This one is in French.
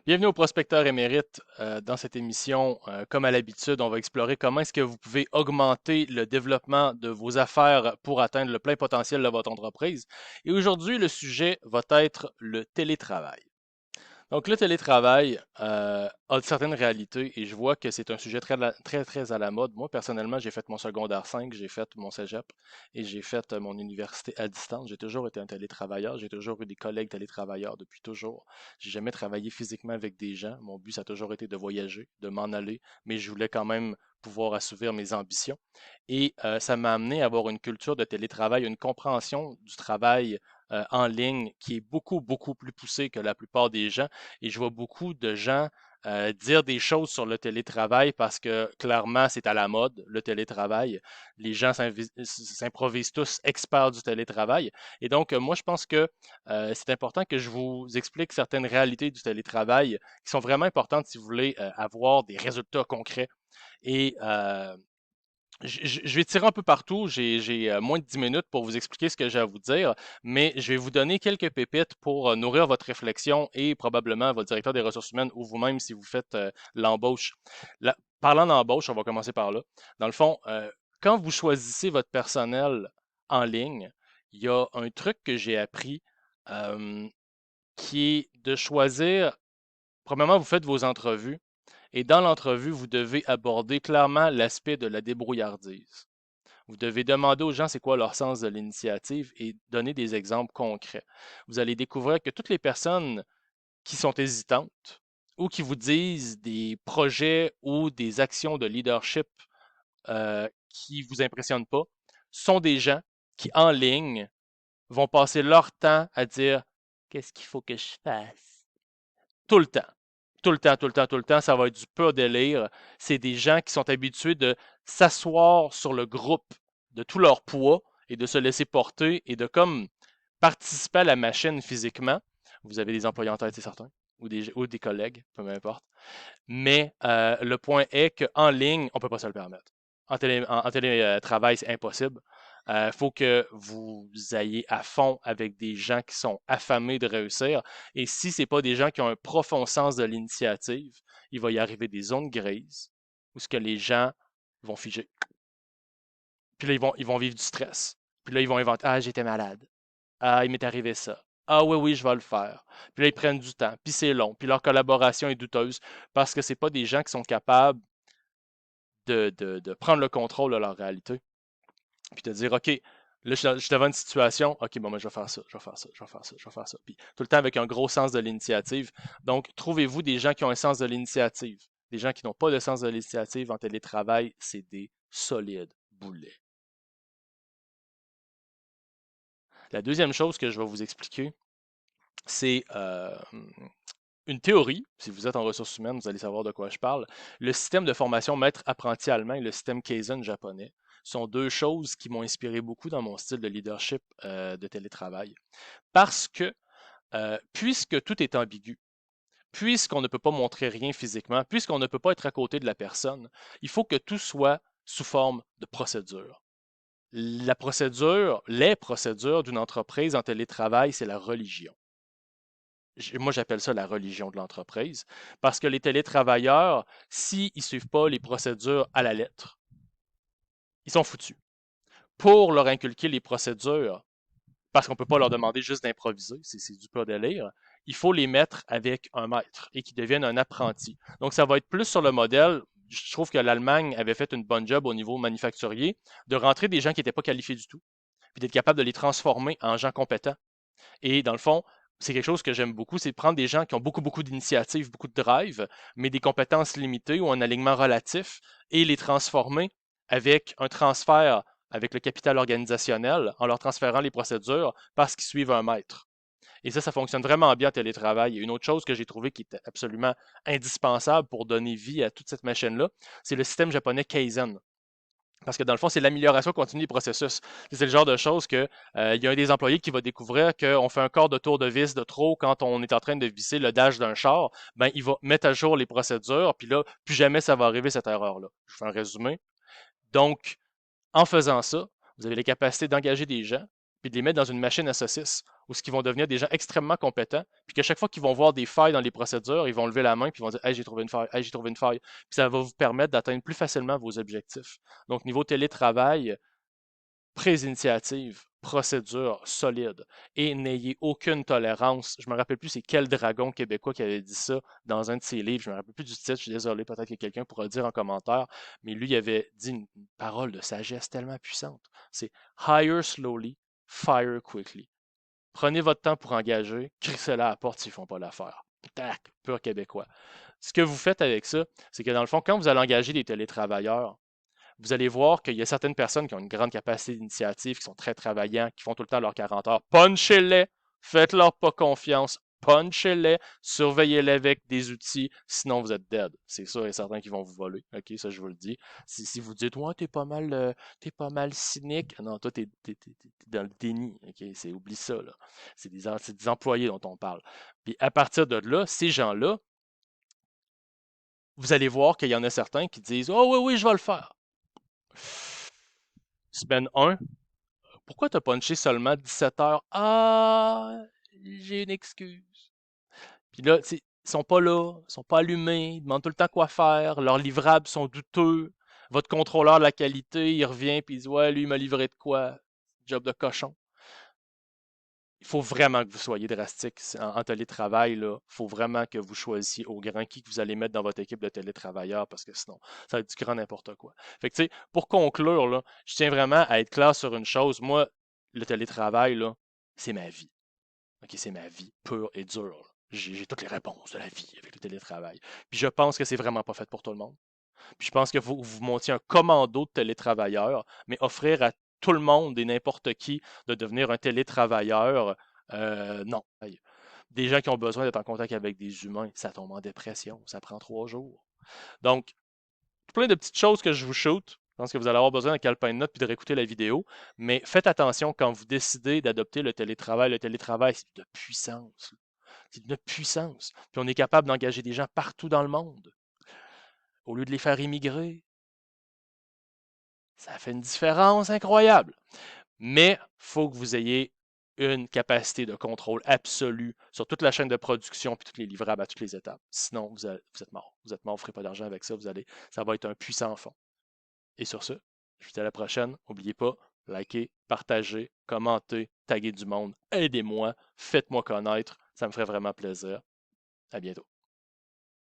Bienvenue au Prospecteur Émérite. Dans cette émission, comme à l'habitude, on va explorer comment est-ce que vous pouvez augmenter le développement de vos affaires pour atteindre le plein potentiel de votre entreprise. Et aujourd'hui, le sujet va être le télétravail. Donc, le télétravail a certaines réalités et je vois que c'est un sujet très à la mode. Moi, personnellement, j'ai fait mon secondaire 5, j'ai fait mon cégep et j'ai fait mon université à distance. J'ai toujours été un télétravailleur, j'ai toujours eu des collègues télétravailleurs depuis toujours. J'ai jamais travaillé physiquement avec des gens. Mon but, ça a toujours été de voyager, de m'en aller, mais je voulais quand même pouvoir assouvir mes ambitions. Et ça m'a amené à avoir une culture de télétravail, une compréhension du travail en ligne qui est beaucoup plus poussée que la plupart des gens. Et je vois beaucoup de gens dire des choses sur le télétravail parce que clairement, c'est à la mode, le télétravail. Les gens s'improvisent tous experts du télétravail. Et donc, moi, je pense que c'est important que je vous explique certaines réalités du télétravail qui sont vraiment importantes si vous voulez avoir des résultats concrets. Et je vais tirer un peu partout. J'ai moins de 10 minutes pour vous expliquer ce que j'ai à vous dire, mais je vais vous donner quelques pépites pour nourrir votre réflexion et probablement votre directeur des ressources humaines ou vous-même si vous faites l'embauche. Parlant d'embauche, on va commencer par là. Dans le fond, quand vous choisissez votre personnel en ligne, il y a un truc que j'ai appris euh, qui est de choisir, premièrement, vous faites vos entrevues et dans l'entrevue, vous devez aborder clairement l'aspect de la débrouillardise. Vous devez demander aux gens c'est quoi leur sens de l'initiative et donner des exemples concrets. Vous allez découvrir que toutes les personnes qui sont hésitantes ou qui vous disent des projets ou des actions de leadership qui ne vous impressionnent pas sont des gens qui, en ligne, vont passer leur temps à dire qu'est-ce qu'il faut que je fasse tout le temps. Tout le temps, ça va être du pur délire. C'est des gens qui sont habitués de s'asseoir sur le groupe de tout leur poids et de se laisser porter et de comme participer à la machine physiquement. Vous avez des employés en tête, c'est certain, ou des collègues, peu m'importe. Mais le point est qu'en ligne, on ne peut pas se le permettre. En télétravail, c'est impossible. Il faut que vous ayez à fond avec des gens qui sont affamés de réussir. Et si ce n'est pas des gens qui ont un profond sens de l'initiative, il va y arriver des zones grises où ce que les gens vont figer. Puis là, ils vont vivre du stress. Puis là, ils vont inventer ah, j'étais malade. Ah, il m'est arrivé ça. Ah oui, oui, je vais le faire. Puis là, ils prennent du temps, puis c'est long, puis leur collaboration est douteuse parce que ce pas des gens qui sont capables de prendre le contrôle de leur réalité. Puis de dire, OK, là, je suis devant une situation, OK, bon, ben, je vais faire ça, je vais faire ça, je vais faire ça, je vais faire ça. Puis tout le temps avec un gros sens de l'initiative. Donc, trouvez-vous des gens qui ont un sens de l'initiative. Des gens qui n'ont pas de sens de l'initiative en télétravail, c'est des solides boulets. La deuxième chose que je vais vous expliquer, c'est une théorie. Si vous êtes en ressources humaines, vous allez savoir de quoi je parle. Le système de formation maître-apprenti allemand et le système Kaizen japonais sont deux choses qui m'ont inspiré beaucoup dans mon style de leadership de télétravail. Parce que, puisque tout est ambigu, puisqu'on ne peut pas montrer rien physiquement, puisqu'on ne peut pas être à côté de la personne, il faut que tout soit sous forme de procédure. Les procédures d'une entreprise en télétravail, c'est la religion. Moi, j'appelle ça la religion de l'entreprise, parce que les télétravailleurs, s'ils ne suivent pas les procédures à la lettre, ils sont foutus. Pour leur inculquer les procédures, parce qu'on ne peut pas leur demander juste d'improviser, c'est du pur délire, il faut les mettre avec un maître et qu'ils deviennent un apprenti. Donc, ça va être plus sur le modèle, je trouve que l'Allemagne avait fait une bonne job au niveau manufacturier, de rentrer des gens qui n'étaient pas qualifiés du tout, puis d'être capable de les transformer en gens compétents. Et dans le fond, c'est quelque chose que j'aime beaucoup, c'est de prendre des gens qui ont beaucoup d'initiatives, beaucoup de drive, mais des compétences limitées ou un alignement relatif et les transformer avec un transfert avec le capital organisationnel en leur transférant les procédures parce qu'ils suivent un maître. Et ça fonctionne vraiment bien en télétravail. Et une autre chose que j'ai trouvé qui était absolument indispensable pour donner vie à toute cette machine-là, c'est le système japonais Kaizen. Parce que dans le fond, c'est l'amélioration continue des processus. C'est le genre de choses que il y a un des employés qui va découvrir qu'on fait un quart de tour de vis de trop quand on est en train de visser le dash d'un char. Ben, il va mettre à jour les procédures, puis là, plus jamais ça va arriver cette erreur-là. Je fais un résumé. Donc, en faisant ça, vous avez les capacités d'engager des gens, puis de les mettre dans une machine à saucisses, où ce qu'ils vont devenir des gens extrêmement compétents, puis qu'à chaque fois qu'ils vont voir des failles dans les procédures, ils vont lever la main, puis ils vont dire Hey, j'ai trouvé une faille, hey, j'ai trouvé une faille. Puis ça va vous permettre d'atteindre plus facilement vos objectifs. Donc, niveau télétravail, prise d'initiative, procédure solide et n'ayez aucune tolérance. Je me rappelle plus c'est quel dragon québécois qui avait dit ça dans un de ses livres. Je me rappelle plus du titre, je suis désolé, peut-être que quelqu'un pourra le dire en commentaire, mais lui il avait dit une parole de sagesse tellement puissante. C'est hire slowly, fire quickly. Prenez votre temps pour engager, crissez-la à la porte s'ils ne font pas l'affaire. Tac, pur québécois. Ce que vous faites avec ça, c'est que dans le fond, quand vous allez engager des télétravailleurs, vous allez voir qu'il y a certaines personnes qui ont une grande capacité d'initiative, qui sont très travaillants, qui font tout le temps leurs 40 heures. Punchez-les! Faites-leur pas confiance. Punchez-les, surveillez-les avec des outils, sinon vous êtes dead. C'est sûr et certain qu'ils vont vous voler. OK, ça je vous le dis. Si vous dites ouais, t'es pas mal cynique. Non, toi, t'es dans le déni. OK, oublie ça, là. C'est des employés dont on parle. Puis à partir de là, ces gens-là, vous allez voir qu'il y en a certains qui disent oh oui, oui, je vais le faire. Semaine 1, pourquoi t'as punché seulement 17 heures? Ah, j'ai une excuse. Puis là, ils sont pas là, ils sont pas allumés, ils demandent tout le temps quoi faire, leurs livrables sont douteux. Votre contrôleur de la qualité, il revient puis il dit ouais, lui, il m'a livré de quoi? Job de cochon. Il faut vraiment que vous soyez drastique en télétravail. Il faut vraiment que vous choisissiez au grand qui que vous allez mettre dans votre équipe de télétravailleurs parce que sinon, ça va être du grand n'importe quoi. Fait que, tu sais, pour conclure, là, je tiens vraiment à être clair sur une chose. Moi, le télétravail, là, c'est ma vie. OK, c'est ma vie pure et dure. J'ai toutes les réponses de la vie avec le télétravail. Puis je pense que c'est vraiment pas fait pour tout le monde. Puis je pense que vous montiez un commando de télétravailleurs, mais offrir à tout le monde et n'importe qui de devenir un télétravailleur, non. Des gens qui ont besoin d'être en contact avec des humains, ça tombe en dépression, ça prend 3 jours. Donc, plein de petites choses que je vous shoot. Je pense que vous allez avoir besoin d'un calepin de notes puis de réécouter la vidéo. Mais faites attention quand vous décidez d'adopter le télétravail. Le télétravail, c'est de puissance. C'est de puissance. Puis on est capable d'engager des gens partout dans le monde au lieu de les faire immigrer. Ça fait une différence incroyable. Mais il faut que vous ayez une capacité de contrôle absolue sur toute la chaîne de production puis tous les livrables à toutes les étapes. Sinon, vous êtes mort. Vous êtes mort, vous ne ferez pas d'argent avec ça. Ça va être un puissant fond. Et sur ce, je vous dis à la prochaine. N'oubliez pas, likez, partagez, commentez, taguez du monde, aidez-moi, faites-moi connaître. Ça me ferait vraiment plaisir. À bientôt.